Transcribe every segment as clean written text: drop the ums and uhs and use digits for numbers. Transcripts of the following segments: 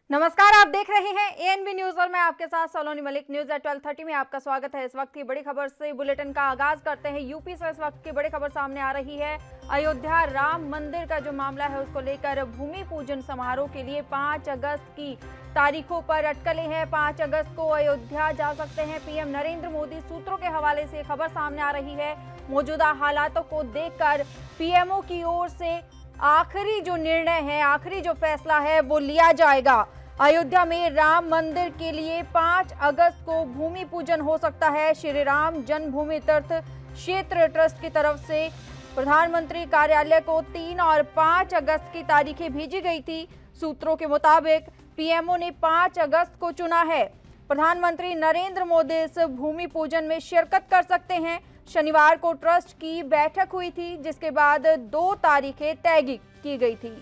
नमस्कार, आप देख रहे हैं एएनबी न्यूज और मैं आपके साथ सलोनी मलिक। न्यूज एट 12:30 में आपका स्वागत है। इस वक्त की बड़ी खबर से बुलेटिन का आगाज करते हैं। यूपी से इस वक्त की बड़ी खबर सामने आ रही है। अयोध्या राम मंदिर का जो मामला है उसको लेकर भूमि पूजन समारोह के लिए 5 अगस्त की तारीखों पर अटकलें हैं। 5 अगस्त को अयोध्या जा सकते हैं पीएम नरेंद्र मोदी। सूत्रों के हवाले से खबर सामने आ रही है। मौजूदा हालातों को देखकर पीएमओ की ओर से आखिरी जो निर्णय है, आखिरी जो फैसला है वो लिया जाएगा। अयोध्या में राम मंदिर के लिए 5 अगस्त को भूमि पूजन हो सकता है। श्री राम जन्मभूमि तीर्थ क्षेत्र ट्रस्ट की तरफ से प्रधानमंत्री कार्यालय को 3 और 5 अगस्त की तारीखें भेजी गई थी। सूत्रों के मुताबिक पीएमओ ने 5 अगस्त को चुना है। प्रधानमंत्री नरेंद्र मोदी इस भूमि पूजन में शिरकत कर सकते हैं। शनिवार को ट्रस्ट की बैठक हुई थी, जिसके बाद 2 तारीखें तय की गई थी।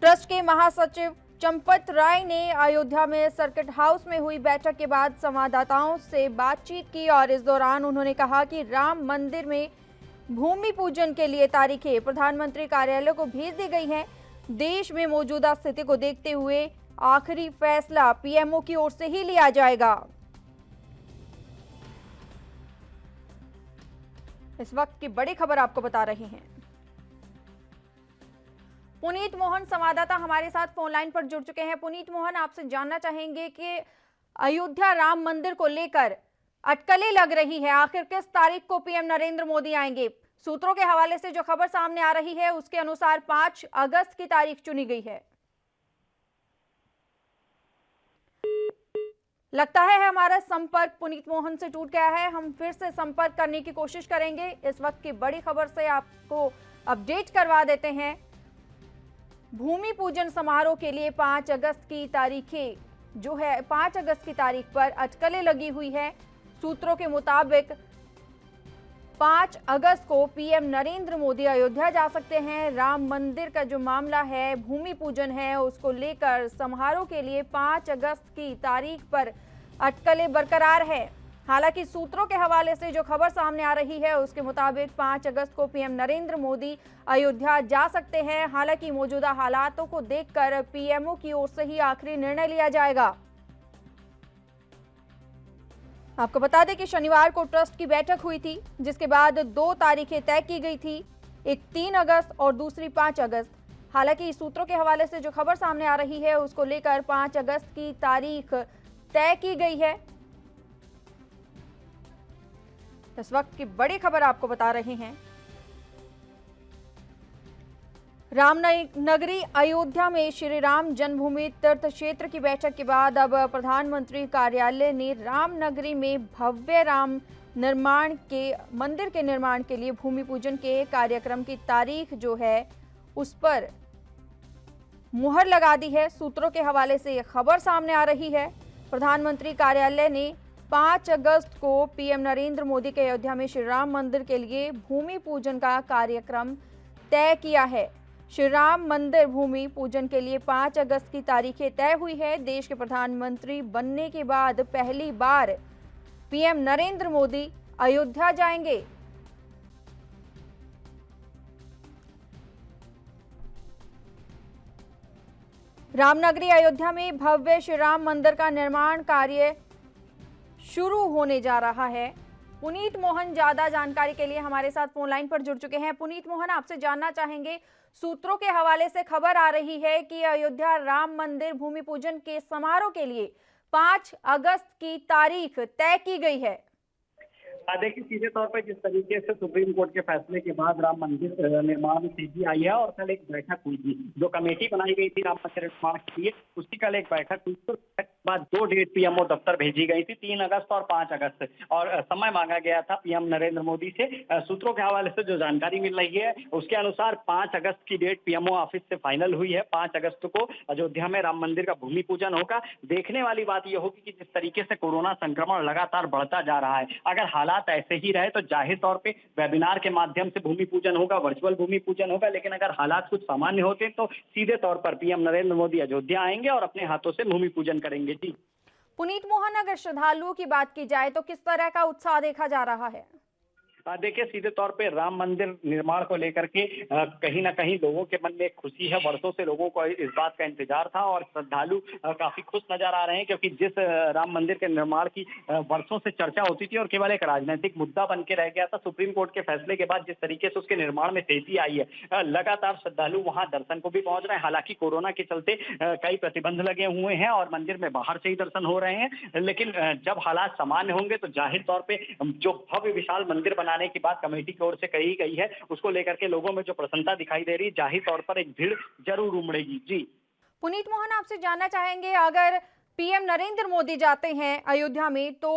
ट्रस्ट के महासचिव चंपत राय ने अयोध्या में सर्किट हाउस में हुई बैठक के बाद संवाददाताओं से बातचीत की और इस दौरान उन्होंने कहा कि राम मंदिर में भूमि पूजन के लिए तारीखें प्रधानमंत्री कार्यालय को भेज दी गई हैं। देश में मौजूदा स्थिति को देखते हुए आखिरी फैसला पीएमओ की ओर से ही लिया जाएगा। इस वक्त की बड़ी खबर आपको बता रहे हैं। पुनीत मोहन संवाददाता हमारे साथ फोन लाइन पर जुड़ चुके हैं। पुनीत मोहन, आपसे जानना चाहेंगे कि अयोध्या राम मंदिर को लेकर अटकलें लग रही है, आखिर किस तारीख को पीएम नरेंद्र मोदी आएंगे? सूत्रों के हवाले से जो खबर सामने आ रही है उसके अनुसार 5 अगस्त की तारीख चुनी गई है। लगता है हमारा संपर्क पुनीत मोहन से टूट गया है। हम फिर से संपर्क करने की कोशिश करेंगे। इस वक्त की बड़ी खबर से आपको अपडेट करवा देते हैं। भूमि पूजन समारोह के लिए 5 अगस्त की तारीखें जो है 5 अगस्त की तारीख पर अटकलें लगी हुई है। सूत्रों के मुताबिक 5 अगस्त को पीएम नरेंद्र मोदी अयोध्या जा सकते हैं। राम मंदिर का जो मामला है, भूमि पूजन है, उसको लेकर समारोह के लिए 5 अगस्त की तारीख पर अटकलें बरकरार है। हालांकि सूत्रों के हवाले से जो खबर सामने आ रही है उसके मुताबिक 5 अगस्त को पीएम नरेंद्र मोदी अयोध्या जा सकते हैं। हालांकि मौजूदा हालातों को देखकर पीएमओ की ओर से ही आखिरी निर्णय लिया जाएगा। आपको बता दें कि शनिवार को ट्रस्ट की बैठक हुई थी, जिसके बाद 2 तारीखें तय की गई थी, एक 3 अगस्त और दूसरी 5 अगस्त। हालांकि सूत्रों के हवाले से जो खबर सामने आ रही है उसको लेकर 5 अगस्त की तारीख तय की गई है। इस वक्त की बड़ी खबर आपको बता रहे हैं। रामनगरी अयोध्या में श्री राम जन्मभूमि तीर्थ क्षेत्र की बैठक के बाद अब प्रधानमंत्री कार्यालय ने रामनगरी में भव्य राम मंदिर के निर्माण के लिए भूमि पूजन के कार्यक्रम की तारीख जो है उस पर मुहर लगा दी है। सूत्रों के हवाले से यह खबर सामने आ रही है। प्रधानमंत्री कार्यालय ने 5 अगस्त को पीएम नरेंद्र मोदी के अयोध्या में श्री राम मंदिर के लिए भूमि पूजन का कार्यक्रम तय किया है। श्री राम मंदिर भूमि पूजन के लिए 5 अगस्त की तारीखें तय हुई है। देश के प्रधानमंत्री बनने के बाद पहली बार पीएम नरेंद्र मोदी अयोध्या जाएंगे। रामनगरी अयोध्या में भव्य श्री राम मंदिर का निर्माण कार्य शुरू होने जा रहा है। पुनीत मोहन ज्यादा जानकारी के लिए हमारे साथ फोन लाइन पर जुड़ चुके हैं। पुनीत मोहन, आपसे जानना चाहेंगे, सूत्रों के हवाले से खबर आ रही है कि अयोध्या राम मंदिर भूमि पूजन के समारोह के लिए 5 अगस्त की तारीख तय की गई है। देखिए, सीधे तौर पर जिस तरीके से सुप्रीम कोर्ट के फैसले के बाद राम मंदिर निर्माण में तेजी आई है और कल एक बैठक हुई थी, जो कमेटी बनाई गई थी राम मंदिर निर्माण के लिए, उसकी कल एक बैठक हुई थी। बाद 2 डेट पीएमओ दफ्तर भेजी गई थी, 3 अगस्त और 5 अगस्त, और समय मांगा गया था पीएम नरेंद्र मोदी से। सूत्रों के हवाले से जो जानकारी मिल रही है उसके अनुसार 5 अगस्त की डेट पीएमओ ऑफिस से फाइनल हुई है। 5 अगस्त को अयोध्या में राम मंदिर का भूमि पूजन होगा। देखने वाली बात यह होगी कि जिस तरीके से कोरोना संक्रमण लगातार बढ़ता जा रहा है, अगर हालात ऐसे ही रहे तो जाहिर तौर पे वेबिनार के माध्यम से भूमि पूजन होगा, वर्चुअल भूमि पूजन होगा। लेकिन अगर हालात कुछ सामान्य होते तो सीधे तौर पर पीएम नरेंद्र मोदी अयोध्या आएंगे और अपने हाथों से भूमि पूजन करेंगे। जी पुनीत मोहन, अगर श्रद्धालुओं की बात की जाए तो किस तरह का उत्साह देखा जा रहा है? देखिए, सीधे तौर पे राम मंदिर निर्माण को लेकर के कहीं ना कहीं लोगों के मन में एक खुशी है। वर्षों से लोगों को इस बात का इंतजार था और श्रद्धालु काफी खुश नजर आ रहे हैं, क्योंकि जिस राम मंदिर के निर्माण की वर्षों से चर्चा होती थी और केवल एक राजनीतिक मुद्दा बन के रह गया था, सुप्रीम कोर्ट के फैसले के बाद जिस तरीके से उसके निर्माण में तेजी आई है, लगातार श्रद्धालु वहां दर्शन को भी पहुंच रहे हैं। हालांकि कोरोना के चलते कई प्रतिबंध लगे हुए हैं और मंदिर में बाहर से ही दर्शन हो रहे हैं, लेकिन जब हालात सामान्य होंगे तो जाहिर तौर पे जो भव्य विशाल मंदिर बनाने की बात कमेटी की ओर से कही गई है, उसको लेकर के लोगों में जो प्रसन्नता दिखाई दे रही है, जाहिर तौर पर एक भीड़ जरूर उमड़ेगी। जी पुनीत मोहन, आपसे जानना चाहेंगे, अगर पीएम नरेंद्र मोदी जाते हैं अयोध्या में तो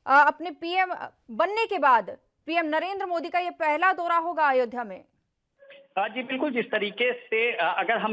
अपने पीएम बनने के बाद पीएम नरेंद्र मोदी का ये पहला दौरा होगा अयोध्या में? जी बिल्कुल। जिस तरीके से अगर हम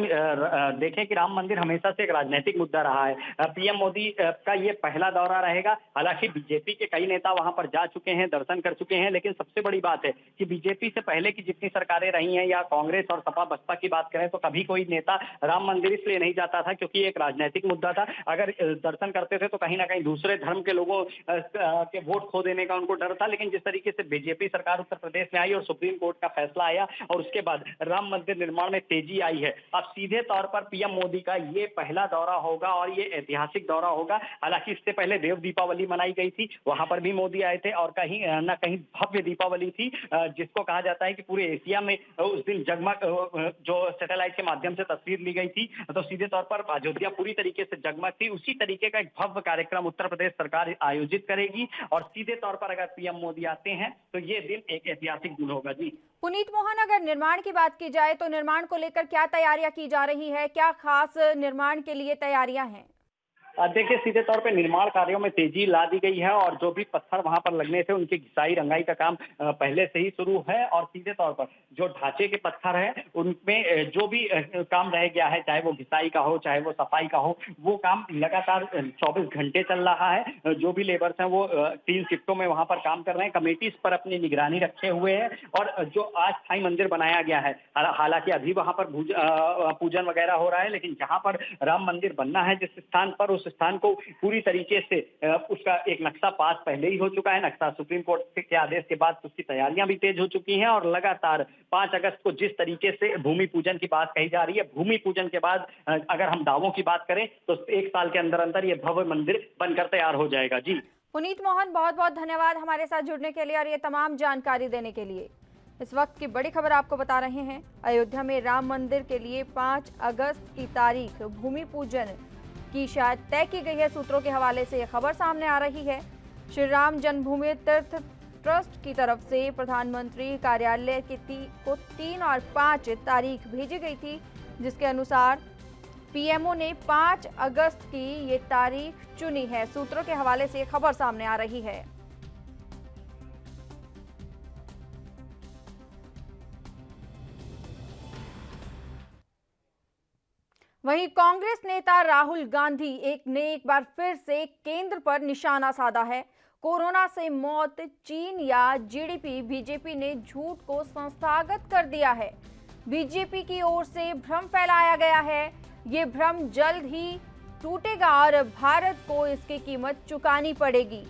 देखें कि राम मंदिर हमेशा से एक राजनीतिक मुद्दा रहा है, पीएम मोदी का ये पहला दौरा रहेगा। हालांकि बीजेपी के कई नेता वहां पर जा चुके हैं, दर्शन कर चुके हैं, लेकिन सबसे बड़ी बात है कि बीजेपी से पहले की जितनी सरकारें रही हैं या कांग्रेस और सपा बसपा की बात करें तो कभी कोई नेता राम मंदिर इसलिए नहीं जाता था क्योंकि एक राजनीतिक मुद्दा था। अगर दर्शन करते थे तो कहीं ना कहीं दूसरे धर्म के लोगों के वोट खो देने का उनको डर था, लेकिन जिस तरीके से बीजेपी सरकार उत्तर प्रदेश में आई और सुप्रीम कोर्ट का फैसला आया और उसके बाद राम मंदिर निर्माण में तेजी आई है, अब सीधे तौर पर पीएम मोदी का ये पहला दौरा होगा और ये ऐतिहासिक दौरा होगा। हालांकि इससे पहले देव दीपावली मनाई गई थी, वहां पर भी मोदी आए थे और कहीं ना कहीं भव्य दीपावली थी, जिसको कहा जाता है कि पूरे एशिया में उस दिन जगमग जो सैटेलाइट के माध्यम से तस्वीर ली गई थी, तो सीधे तौर पर अयोध्या पूरी तरीके से जगमग थी। उसी तरीके का एक भव्य कार्यक्रम उत्तर प्रदेश सरकार आयोजित करेगी और सीधे तौर पर अगर पीएम मोदी आते हैं तो ये दिन एक ऐतिहासिक दिन होगा। जी पुनीत मोहन, अगर निर्माण की बात की जाए तो निर्माण को लेकर क्या तैयारियां की जा रही है? क्या खास निर्माण के लिए तैयारियां हैं? देखिए, सीधे तौर पे निर्माण कार्यों में तेजी ला दी गई है और जो भी पत्थर वहां पर लगने थे उनकी घिसाई रंगाई का काम पहले से ही शुरू है और सीधे तौर पर जो ढांचे के पत्थर है उनमें जो भी काम रह गया है, चाहे वो घिसाई का हो चाहे वो सफाई का हो, वो काम लगातार 24 घंटे चल रहा है। जो भी लेबर्स हैं वो 3 शिफ्टों में वहां पर काम कर रहे हैं। कमेटी इस पर अपनी निगरानी रखे हुए है और जो अस्थायी मंदिर बनाया गया है, हालांकि अभी वहां पर पूजन वगैरह हो रहा है, लेकिन जहां पर राम मंदिर बनना है जिस स्थान पर, उस स्थान को पूरी तरीके से उसका एक नक्शा पास पहले ही हो चुका है। नक्शा सुप्रीम कोर्ट के आदेश के बाद उसकी तैयारियां भी तेज हो चुकी हैं और लगातार 5 अगस्त को जिस तरीके से भूमि पूजन की बात कही जा रही है, भूमि पूजन के बाद अगर हम दावों की बात करें तो 1 साल के अंदर अंदर ये भव्य मंदिर बनकर तैयार हो जाएगा। जी पुनीत मोहन, बहुत बहुत धन्यवाद हमारे साथ जुड़ने के लिए और ये तमाम जानकारी देने के लिए। इस वक्त की बड़ी खबर आपको बता रहे हैं, अयोध्या में राम मंदिर के लिए 5 अगस्त की तारीख भूमि पूजन की शायद तय की गई है। सूत्रों के हवाले से यह खबर सामने आ रही है। श्री राम जन्मभूमि तीर्थ ट्रस्ट की तरफ से प्रधानमंत्री कार्यालय को 3 और 5 तारीख भेजी गई थी, जिसके अनुसार पीएमओ ने 5 अगस्त की ये तारीख चुनी है। सूत्रों के हवाले से खबर सामने आ रही है। वहीं कांग्रेस नेता राहुल गांधी ने एक बार फिर से केंद्र पर निशाना साधा है। कोरोना से मौत, चीन या जीडीपी, बीजेपी ने झूठ को संस्थागत कर दिया है। बीजेपी की ओर से भ्रम फैलाया गया है। ये भ्रम जल्द ही टूटेगा और भारत को इसकी कीमत चुकानी पड़ेगी।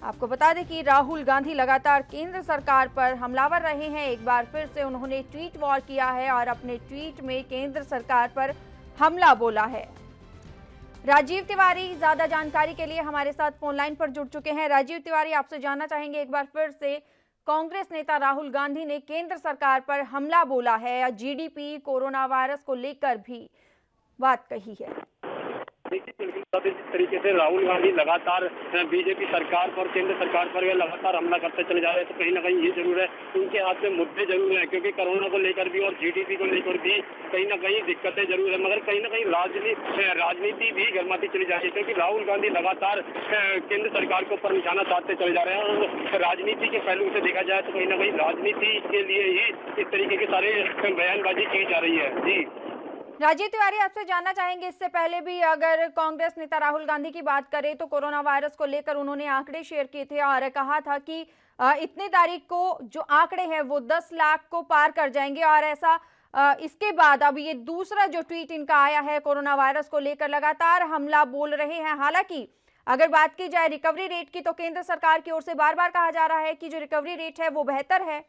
आपको बता दें कि राहुल गांधी लगातार केंद्र सरकार पर हमलावर रहे हैं। एक बार फिर से उन्होंने ट्वीट वॉर किया है और अपने ट्वीट में केंद्र सरकार पर हमला बोला है। राजीव तिवारी ज्यादा जानकारी के लिए हमारे साथ फोन लाइन पर जुड़ चुके हैं। राजीव तिवारी, आपसे जानना चाहेंगे, एक बार फिर से कांग्रेस नेता राहुल गांधी ने केंद्र सरकार पर हमला बोला है और जीडीपी, कोरोना वायरस को लेकर भी बात कही है। देखिए, इस तरीके से राहुल गांधी लगातार बीजेपी सरकार पर, केंद्र सरकार पर लगातार हमला करते चले जा रहे हैं, तो कहीं ना कहीं ये जरूर है उनके हाथ में मुद्दे जरूर है, क्योंकि कोरोना को लेकर भी और जीडीपी को लेकर भी कहीं ना कहीं दिक्कतें जरूर है, मगर कहीं ना कहीं राजनीति भी गर्माती चली जा रही है, क्योंकि राहुल गांधी लगातार केंद्र सरकार के ऊपर निशाना साधते चले जा रहे हैं। और राजनीति के पहलू से देखा जाए तो कहीं ना कहीं राजनीति के लिए ही इस तरीके के सारे बयानबाजी की जा रही है। जी राजीव तिवारी, आपसे जानना चाहेंगे, इससे पहले भी अगर कांग्रेस नेता राहुल गांधी की बात करें तो कोरोना वायरस को लेकर उन्होंने आंकड़े शेयर किए थे और कहा था कि इतनी तारीख को जो आंकड़े हैं वो 10 लाख को पार कर जाएंगे और ऐसा इसके बाद अब ये दूसरा जो ट्वीट इनका आया है कोरोना वायरस को लेकर लगातार हमला बोल रहे हैं। हालांकि अगर बात की जाए रिकवरी रेट की, तो केंद्र सरकार की ओर से बार बार कहा जा रहा है कि जो रिकवरी रेट है वो बेहतर है।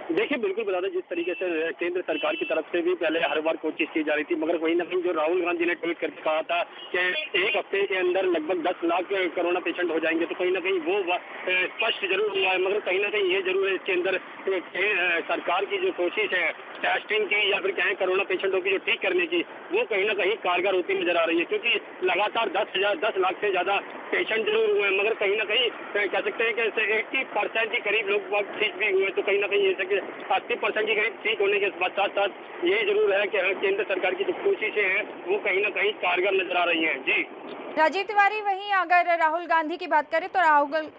देखिए, बिल्कुल बता दें, जिस तरीके से केंद्र सरकार की तरफ से भी पहले हर बार कोशिश की जा रही थी, मगर कहीं ना कहीं जो राहुल गांधी ने ट्वीट करके कहा था कि एक हफ्ते के अंदर लगभग 10 लाख कोरोना पेशेंट हो जाएंगे, तो कहीं ना कहीं वो स्पष्ट जरूर हुआ है। मगर कहीं ना कहीं ये जरूर है इसके अंदर सरकार की जो कोशिश है टेस्टिंग की या फिर कहें कोरोना पेशेंटों की जो ठीक करने की, वो कहीं ना कहीं कारगर होती नजर आ रही है, क्योंकि लगातार 10 लाख से ज्यादा पेशेंट जरूर हुए हैं, मगर कहीं ना कहीं कह सकते हैं कि 80% के करीब लोग ठीक भी हुए, तो कहीं ना कहीं ये 80% के करीब ठीक होने के साथ साथ ये जरूर है कि केंद्र सरकार की जो कोशिशें हैं वो कहीं ना कहीं कारगर नजर आ रही हैं। जी राजीव तिवारी, वहीं अगर राहुल गांधी की बात करें तो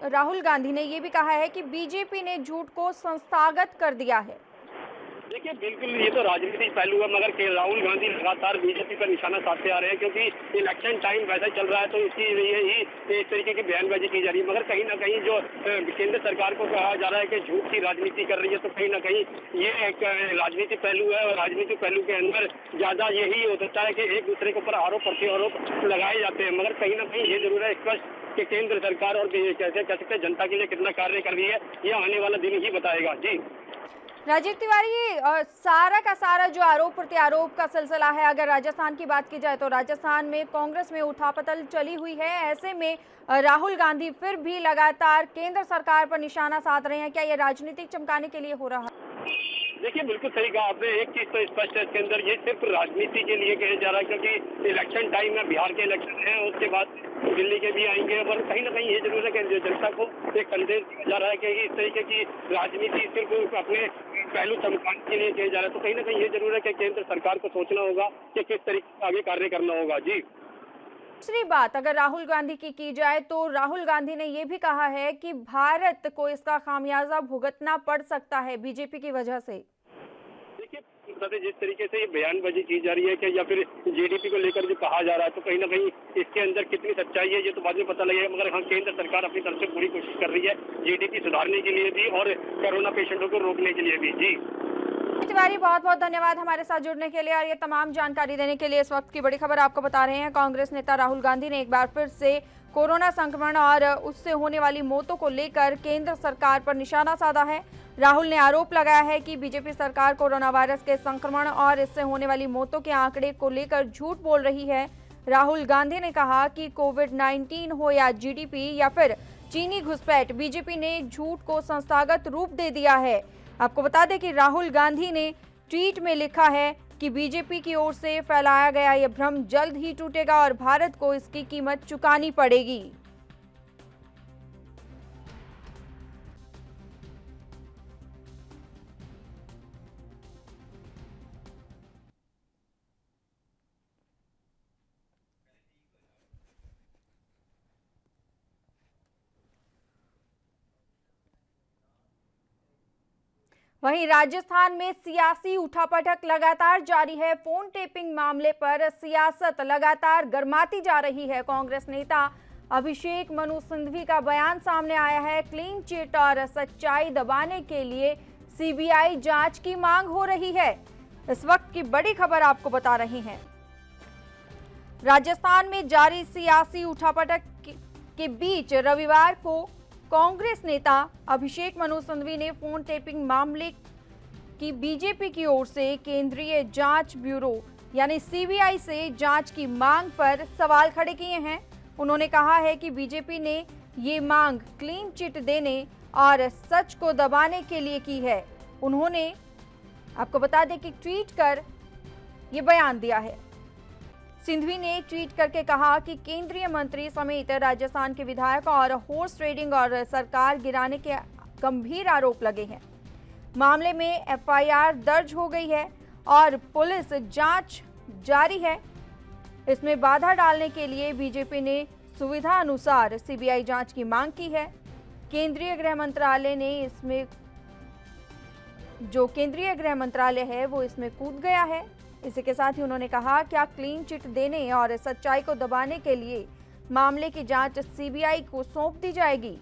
राहुल गांधी ने ये भी कहा है कि बीजेपी ने झूठ को संस्थागत कर दिया है। देखिए, बिल्कुल ये तो राजनीतिक पहलू है, मगर राहुल गांधी लगातार बीजेपी पर निशाना साधते आ रहे हैं, क्योंकि इलेक्शन टाइम वैसा चल रहा है, तो इसकी लिए ही इस तरीके की बयानबाजी की जा रही है। मगर कहीं ना कहीं जो केंद्र सरकार को कहा जा रहा है कि झूठ की राजनीति कर रही है, तो कहीं ना कहीं ये एक राजनीतिक पहलू है, और राजनीतिक पहलू के अंदर ज्यादा यही हो सकता है कि एक दूसरे के ऊपर आरोप प्रत्यारोप लगाए जाते हैं। मगर कहीं ना कहीं ये जरूर है स्पष्ट कि केंद्र सरकार और कैसे कह सकते हैं जनता के लिए कितना कार्य कर रही है, ये आने वाला दिन ही बताएगा। जी राजीव तिवारी, सारा का सारा जो आरोप प्रत्यारोप का सिलसिला है, अगर राजस्थान की बात की जाए तो राजस्थान में कांग्रेस में उठापतल चली हुई है। ऐसे में राहुल गांधी फिर भी लगातार केंद्र सरकार पर निशाना साध रहे हैं। क्या ये राजनीतिक चमकाने के लिए हो रहा है? देखिए, बिल्कुल सही कहा आपने। एक चीज तो स्पष्ट है इसके अंदर, ये सिर्फ राजनीति के लिए कहा जा रहा है, क्योंकि इलेक्शन टाइम में बिहार के इलेक्शन है, उसके बाद दिल्ली के भी आएंगे, और कहीं ना कहीं ये जरूर है कि जनता को एक संदेश दिया जा रहा है कि इस तरीके की राजनीति सिर्फ अपने पहलू चमकाने के लिए किया जा रहा है। तो कहीं ना कहीं ये जरूर है कि केंद्र सरकार को सोचना होगा कि किस तरीके से आगे कार्य करना होगा। जी दूसरी बात अगर राहुल गांधी की जाए तो राहुल गांधी ने यह भी कहा है कि भारत को इसका खामियाजा भुगतना पड़ सकता है बीजेपी की वजह से। देखिए, जिस तरीके से ये बयानबाजी की जा रही है कि या फिर जीडीपी को लेकर जो कहा जा रहा है, तो कहीं ना कहीं इसके अंदर कितनी सच्चाई है ये तो बाद में पता लगेगा। मगर हाँ, केंद्र सरकार अपनी तरफ से पूरी कोशिश कर रही है जीडीपी सुधारने के लिए भी और कोरोना पेशेंटों को रोकने के लिए भी। जी तिवारी, बहुत बहुत धन्यवाद हमारे साथ जुड़ने के लिए और ये तमाम जानकारी देने के लिए। इस वक्त की बड़ी खबर आपको बता रहे हैं, कांग्रेस नेता राहुल गांधी ने एक बार फिर से कोरोना संक्रमण और उससे होने वाली मौतों को लेकर केंद्र सरकार पर निशाना साधा है। राहुल ने आरोप लगाया है कि बीजेपी सरकार कोरोना वायरस के संक्रमण और इससे होने वाली मौतों के आंकड़े को लेकर झूठ बोल रही है। राहुल गांधी ने कहा कि कोविड-19 हो या जीडीपी या फिर चीनी घुसपैठ, बीजेपी ने झूठ को संस्थागत रूप दे दिया है। आपको बता दें कि राहुल गांधी ने ट्वीट में लिखा है कि बीजेपी की ओर से फैलाया गया यह भ्रम जल्द ही टूटेगा और भारत को इसकी कीमत चुकानी पड़ेगी। वहीं राजस्थान में सियासी उठापटक लगातार जारी है। फोन टेपिंग मामले पर सियासत लगातार गर्माती जा रही है। कांग्रेस नेता अभिषेक मनु सिंघवी का बयान सामने आया है। क्लीन चिट और सच्चाई दबाने के लिए सीबीआई जांच की मांग हो रही है। इस वक्त की बड़ी खबर आपको बता रहे हैं। राजस्थान में जारी सियासी उठापटक के बीच रविवार को कांग्रेस नेता अभिषेक मनु सिंघवी ने फोन टेपिंग मामले की बीजेपी की ओर से केंद्रीय जांच ब्यूरो यानी सीबीआई से जांच की मांग पर सवाल खड़े किए हैं। उन्होंने कहा है कि बीजेपी ने ये मांग क्लीन चिट देने और सच को दबाने के लिए की है। उन्होंने आपको बता दें कि ट्वीट कर ये बयान दिया है। सिंघवी ने ट्वीट करके कहा कि केंद्रीय मंत्री समेत राजस्थान के विधायक और हॉर्स ट्रेडिंग और सरकार गिराने के गंभीर आरोप लगे हैं। मामले में एफआईआर दर्ज हो गई है और पुलिस जांच जारी है। इसमें बाधा डालने के लिए बीजेपी ने सुविधा अनुसार सीबीआई जांच की मांग की है। केंद्रीय गृह मंत्रालय ने इसमें जो केंद्रीय गृह मंत्रालय है वो इसमें कूद गया है। इसी के साथ ही उन्होंने कहा क्या क्लीन चिट देने और सच्चाई को दबाने के लिए मामले की जांच सीबीआई को सौंप दी जाएगी।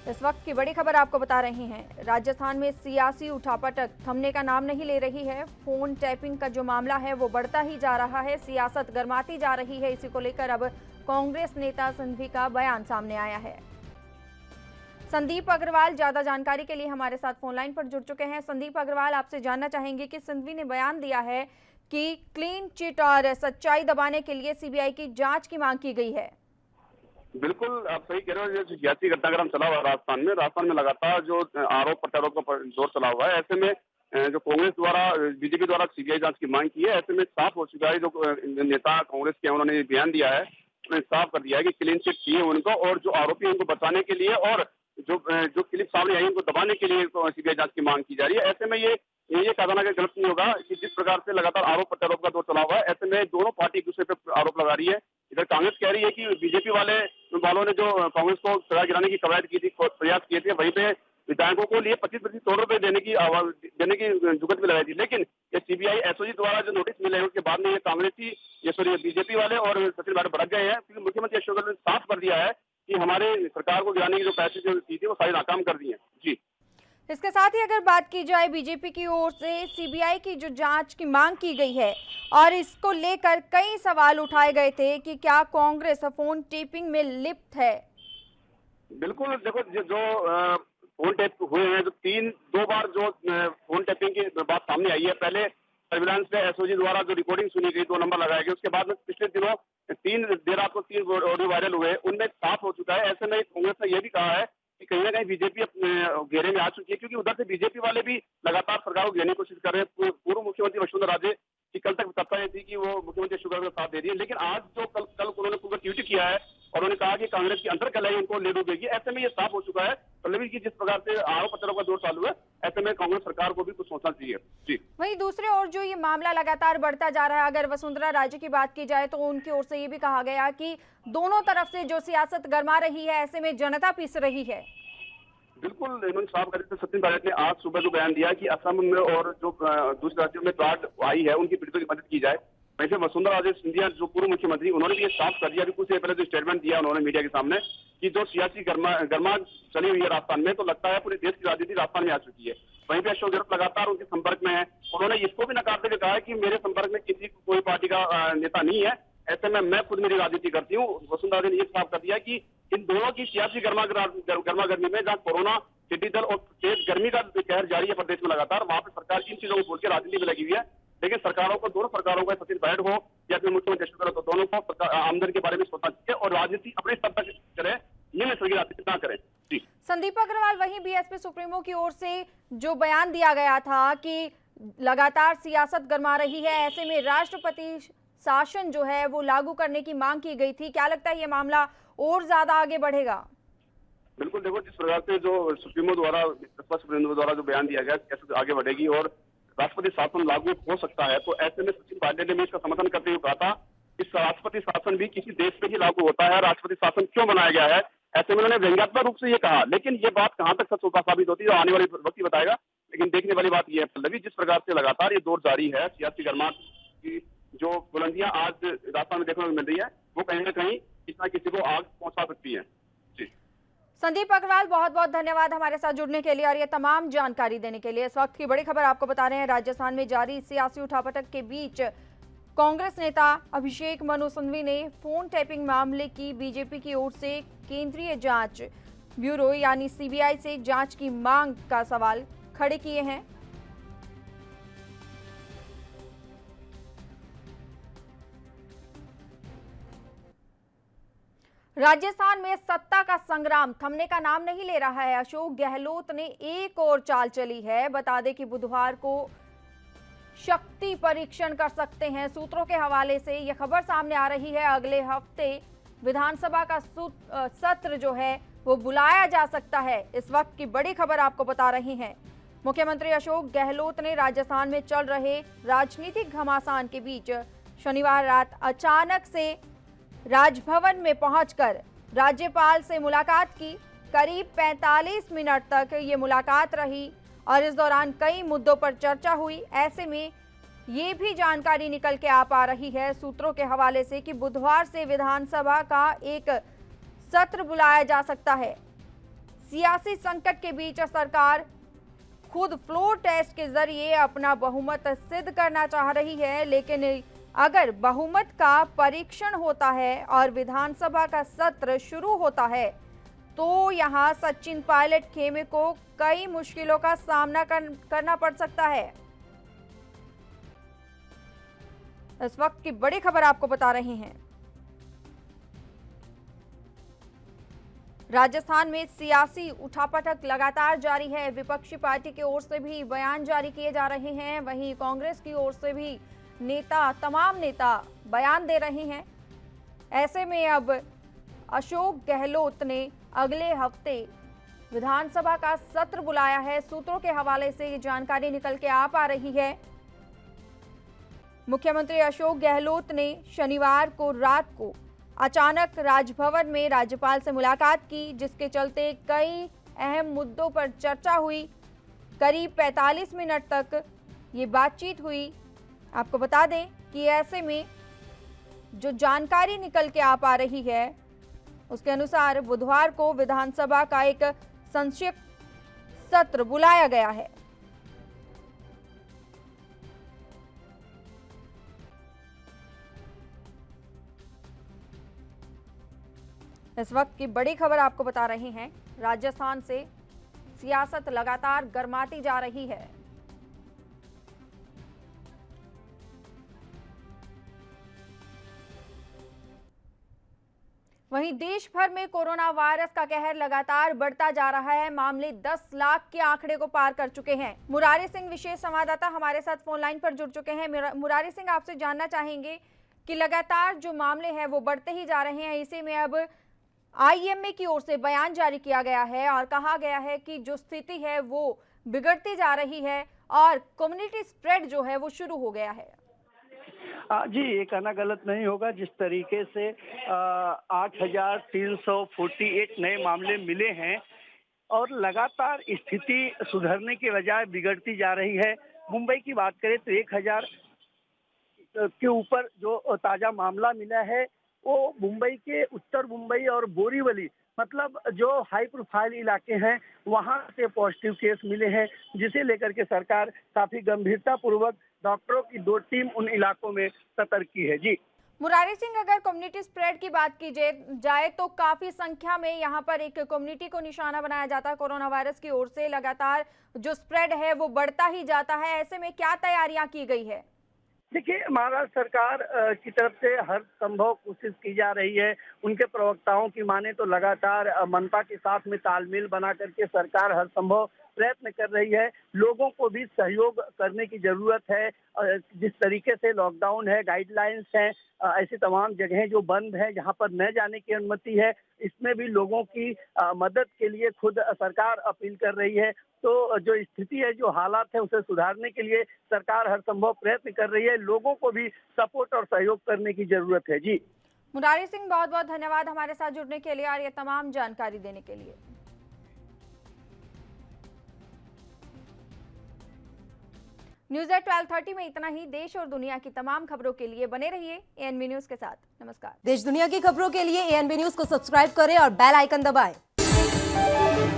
इस वक्त की बड़ी खबर आपको बता रहे हैं। राजस्थान में सियासी उठापटक थमने का नाम नहीं ले रही है। फोन टैपिंग का जो मामला है वो बढ़ता ही जा रहा है, सियासत गर्माती जा रही है। इसी को लेकर अब कांग्रेस नेता संघवी का बयान सामने आया है। संदीप अग्रवाल ज्यादा जानकारी के लिए हमारे साथ फोन लाइन पर जुड़ चुके हैं। संदीप अग्रवाल, आपसे जानना चाहेंगे कि संघवी ने बयान दिया है कि क्लीन चिट और सच्चाई दबाने के लिए सीबीआई की जांच की मांग की गई है। बिल्कुल, आप सही कह रहे हो। जो सियासी घटनाक्रम चला हुआ है राजस्थान में लगातार जो आरोप प्रत्यारोप का जोर चला हुआ है, ऐसे में जो कांग्रेस द्वारा बीजेपी द्वारा सीबीआई जांच की मांग की है, ऐसे में साफ हो चुका है। जो नेता कांग्रेस के उन्होंने बयान दिया है, उन्होंने साफ कर दिया है कि क्लीन चिट चाहिए उनको, और जो आरोपी उनको बचाने के लिए और जो क्लिप सामने आई उनको दबाने के लिए सीबीआई जांच की मांग की जा रही है। ऐसे में ये कहना कि गलत नहीं होगा कि जिस प्रकार से लगातार आरोप प्रत्यारोप का दौर चला हुआ है, ऐसे में दोनों पार्टी एक दूसरे पर आरोप लगा रही है। इधर कांग्रेस कह रही है कि बीजेपी वालों ने जो कांग्रेस को सजा गिराने की कवायद की थी, प्रयास किए थे, वहीं पे विधायकों को लिए 25% करोड़ रुपए देने की जुगत में लगाई थी। लेकिन ये सीबीआई एसओजी द्वारा जो नोटिस मिले हैं उसके बाद में ये बीजेपी वाले और सचिन पायलट भड़क गए हैं, क्योंकि मुख्यमंत्री अशोक गहलोत ने साफ कर दिया है कि हमारे सरकार को गिराने की जो पैसे जो की थी वो सारी नाकाम कर दी है। जी, इसके साथ ही अगर बात की जाए बीजेपी की ओर से सीबीआई की जो जांच की मांग की गई है और इसको लेकर कई सवाल उठाए गए थे कि क्या कांग्रेस फोन टेपिंग में लिप्त है। बिल्कुल, देखो जो फोन टेप हुए हैं, दो बार जो फोन टेपिंग की बात सामने आई है, पहले सर्विलांस में एसओजी द्वारा जो रिकॉर्डिंग सुनी गई, 2 नंबर लगाए गए, उसके बाद में पिछले दिनों 3 देर रात को 3 ऑडियो वायरल हुए, उनमें साफ हो चुका है। ऐसे में कांग्रेस ने यह भी कहा है कि कहीं ना कहीं बीजेपी अपने घेरे में आ चुकी है, क्योंकि उधर से बीजेपी वाले भी लगातार सरकार को घेरने की कोशिश कर रहे हैं। पूर्व मुख्यमंत्री वसुंधरा राजे की कल तक चर्चा ये थी कि वो मुख्यमंत्री अशोक गहलोत का साथ दे रही है, लेकिन आज जो कल उन्होंने पूरा ट्वीट किया है और उन्होंने कहा कि कांग्रेस की अंतर कलह उनको ले डूबेगी। ऐसे में ये साफ हो चुका है पल्लवी की जिस प्रकार से आरोप प्रत्यारोप का दौर चालू है, ऐसे में कांग्रेस सरकार को भी कुछ सोचना चाहिए। जी, वहीं दूसरी ओर जो ये मामला लगातार बढ़ता जा रहा है, अगर वसुंधरा राजे की बात की जाए तो उनकी ओर से ये भी कहा गया कि दोनों तरफ से जो सियासत गरमा रही है, ऐसे में जनता पिस रही है। बिल्कुल, हेमंत साहब कर रहे थे। सचिन पायलट ने आज सुबह जो बयान दिया कि असम में और जो दूसरे राज्यों में बाढ़ आई है उनकी पीड़ितों की मदद की जाए। वैसे वसुंधरा राजे सिंधिया जो पूर्व मुख्यमंत्री, उन्होंने भी ये साफ कर दिया। अभी कुछ देर पहले जो स्टेटमेंट दिया उन्होंने मीडिया के सामने कि जो सियासी गर्मा चली हुई है राजस्थान में, तो लगता है पूरे देश की राजनीति राजस्थान में आ चुकी है। वहीं पे अशोक गहलोत लगातार उनके संपर्क में है। उन्होंने इसको भी नकारते हुए कहा है कि मेरे संपर्क में किसी कोई पार्टी का नेता नहीं है, ऐसे में मैं खुद मेरी राजनीति करती हूँ। वसुंधरा राजे ने ये साफ कर दिया कि इन दोनों की सियासी गर्मा-गर्मी में, जहाँ कोरोना, टिड्डी दल और तेज गर्मी का कहर जारी है प्रदेश में लगातार, वहां पर सरकार इन चीजों को बोल के राजनीति में लगी हुई है। लेकिन दोनों सरकारों को, सचिन पायलट हो या फिर मुख्यमंत्री अशोक गहलोत, दोनों को आमदनी के बारे में सोचना चाहिए और राजनीति अपने स्तर तक करे, निम्न स्तर की राजनीति ना करें। जी, संदीप अग्रवाल, वहीं बीएसपी सुप्रीमो की ओर से जो बयान दिया गया था कि लगातार सियासत गरमा रही है, ऐसे में राष्ट्रपति शासन जो है वो लागू करने की मांग की गई थी, क्या लगता है ये मामला और ज्यादा आगे बढ़ेगा? बिल्कुल, देखो जिस प्रकार से जो सुप्रीमो द्वारा जो बयान दिया गया, कैसे आगे बढ़ेगी और राष्ट्रपति शासन लागू हो सकता है, तो ऐसे में सचिन पायलट ने भी इसका समर्थन करते हुए कहा था कि राष्ट्रपति शासन भी किसी देश पे ही लागू होता है, राष्ट्रपति शासन क्यों बनाया गया है। ऐसे में उन्होंने व्यंग्यात्मक रूप से ये कहा, लेकिन ये बात कहां तक सच साबित होती है आने वाले वक्त ही बताएगा। लेकिन देखने वाली बात यह है पल्लवी, जिस प्रकार से लगातार ये दौर जारी है, सियासी गर्माहट की जो बुलंदियां आज राजस्थान में देखने को मिल रही है, वो कहीं ना कहीं किसी न किसी को आग पहुंचा सकती है। जी, संदीप अग्रवाल, बहुत बहुत धन्यवाद हमारे साथ जुड़ने के लिए और ये तमाम जानकारी देने के लिए। इस वक्त की बड़ी खबर आपको बता रहे हैं, राजस्थान में जारी सियासी उठापटक के बीच कांग्रेस नेता अभिषेक मनु सिंघवी ने फोन टैपिंग मामले की बीजेपी की ओर से केंद्रीय जांच ब्यूरो यानी सीबीआई से जांच की मांग का सवाल खड़े किए हैं। राजस्थान में सत्ता का संग्राम थमने का नाम नहीं ले रहा है। अशोक गहलोत ने एक और चाल चली है। बता दें कि बुधवार को शक्ति परीक्षण कर सकते हैं। सूत्रों के हवाले से यह खबर सामने आ रही है, अगले हफ्ते विधानसभा का सत्र जो है वो बुलाया जा सकता है। इस वक्त की बड़ी खबर आपको बता रही हैं। मुख्यमंत्री अशोक गहलोत ने राजस्थान में चल रहे राजनीतिक घमासान के बीच शनिवार रात अचानक से राजभवन में पहुंचकर राज्यपाल से मुलाकात की। करीब 45 मिनट तक ये मुलाकात रही और इस दौरान कई मुद्दों पर चर्चा हुई। ऐसे में ये भी जानकारी निकल के आ पा रही है सूत्रों के हवाले से कि बुधवार से विधानसभा का एक सत्र बुलाया जा सकता है। सियासी संकट के बीच सरकार खुद फ्लोर टेस्ट के जरिए अपना बहुमत सिद्ध करना चाह रही है, लेकिन अगर बहुमत का परीक्षण होता है और विधानसभा का सत्र शुरू होता है तो यहां सचिन पायलट खेमे को कई मुश्किलों का सामना करना पड़ सकता है। इस वक्त की बड़ी खबर आपको बता रहे हैं। राजस्थान में सियासी उठापटक लगातार जारी है। विपक्षी पार्टी की ओर से भी बयान जारी किए जा रहे हैं, वहीं कांग्रेस की ओर से भी तमाम नेता बयान दे रहे हैं। ऐसे में अब अशोक गहलोत ने अगले हफ्ते विधानसभा का सत्र बुलाया है। सूत्रों के हवाले से ये जानकारी निकल के आ पा रही है। मुख्यमंत्री अशोक गहलोत ने शनिवार को रात को अचानक राजभवन में राज्यपाल से मुलाकात की, जिसके चलते कई अहम मुद्दों पर चर्चा हुई। करीब 45 मिनट तक ये बातचीत हुई। आपको बता दें कि ऐसे में जो जानकारी निकल के आ पा रही है उसके अनुसार बुधवार को विधानसभा का एक संक्षिप्त सत्र बुलाया गया है। इस वक्त की बड़ी खबर आपको बता रहे हैं। राजस्थान से सियासत लगातार गर्माती जा रही है। वहीं देश भर में कोरोना वायरस का कहर लगातार बढ़ता जा रहा है। मामले 10 लाख के आंकड़े को पार कर चुके हैं। मुरारी सिंह विशेष संवाददाता हमारे साथ फोन लाइन पर जुड़ चुके हैं। मुरारी सिंह, आपसे जानना चाहेंगे कि लगातार जो मामले हैं वो बढ़ते ही जा रहे हैं। इसी में अब आईएमए की ओर से बयान जारी किया गया है और कहा गया है कि जो स्थिति है वो बिगड़ती जा रही है और कम्युनिटी स्प्रेड जो है वो शुरू हो गया है। जी, ये कहना गलत नहीं होगा। जिस तरीके से 8,348 नए मामले मिले हैं और लगातार स्थिति सुधरने के बजाय बिगड़ती जा रही है। मुंबई की बात करें तो 1,000 के ऊपर जो ताजा मामला मिला है वो मुंबई के उत्तर मुंबई और बोरीवली, मतलब जो हाई प्रोफाइल इलाके हैं वहां से पॉजिटिव केस मिले हैं, जिसे लेकर के सरकार काफी गंभीरता पूर्वक डॉक्टरों की 2 टीम उन इलाकों में सतर्क की है। जी मुरारी सिंह, अगर कम्युनिटी स्प्रेड की बात की जाए तो काफी संख्या में यहाँ पर एक कम्युनिटी को निशाना बनाया जाता है। कोरोना वायरस की ओर से लगातार जो स्प्रेड है वो बढ़ता ही जाता है। ऐसे में क्या तैयारियां की गई है? देखिए, महाराष्ट्र सरकार की तरफ से हर संभव कोशिश की जा रही है। उनके प्रवक्ताओं की माने तो लगातार मनपा के साथ में तालमेल बना करके सरकार हर संभव प्रयत्न कर रही है। लोगों को भी सहयोग करने की जरूरत है। जिस तरीके से लॉकडाउन है, गाइडलाइंस हैं, ऐसी तमाम जगहें जो बंद हैं, जहां पर न जाने की अनुमति है, इसमें भी लोगों की मदद के लिए खुद सरकार अपील कर रही है। तो जो स्थिति है, जो हालात है, उसे सुधारने के लिए सरकार हर संभव प्रयत्न कर रही है। लोगों को भी सपोर्ट और सहयोग करने की जरूरत है। जी मुरारी सिंह, बहुत बहुत धन्यवाद हमारे साथ जुड़ने के लिए और ये तमाम जानकारी देने के लिए। न्यूज़ एट 12:30 में इतना ही। देश और दुनिया की तमाम खबरों के लिए बने रहिए एएनबी न्यूज के साथ। नमस्कार। देश दुनिया की खबरों के लिए एएनबी न्यूज को सब्सक्राइब करें और बेल आइकन दबाएं।